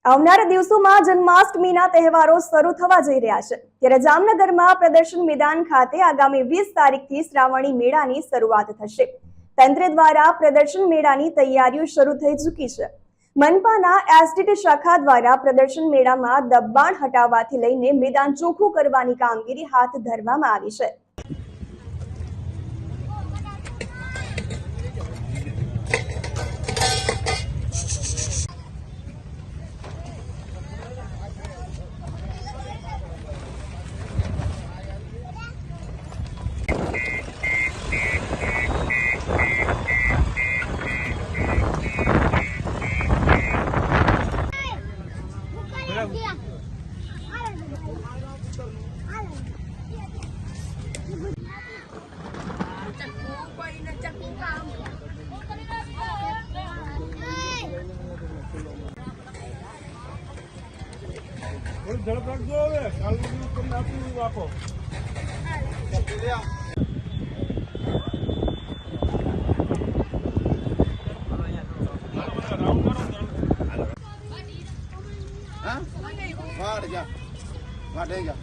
આવનારા દિવસોમાં જન્માષ્ટમીના તહેવારો શરૂ થવા જઈ રહ્યા છે ત્યારે જામનગરમાં પ્રદર્શન મેદાન ખાતે આગામી 20 તારીખથી શ્રાવણી મેળાની શરૂઆત થશે। તંત્ર દ્વારા પ્રદર્શન મેળાની તૈયારીઓ શરૂ થઈ ચૂકી છે। મનપાના એસટીટી શાખા દ્વારા પ્રદર્શન મેળામાં દબાણ હટાવવાથી લઈને મેદાન ચોખ્ખું કરવાની કામગીરી હાથ ધરવામાં આવી છે। झड़प रख दो હવે કાલ તમને આપું આપો हाँ वाड़ जा वाड़ जा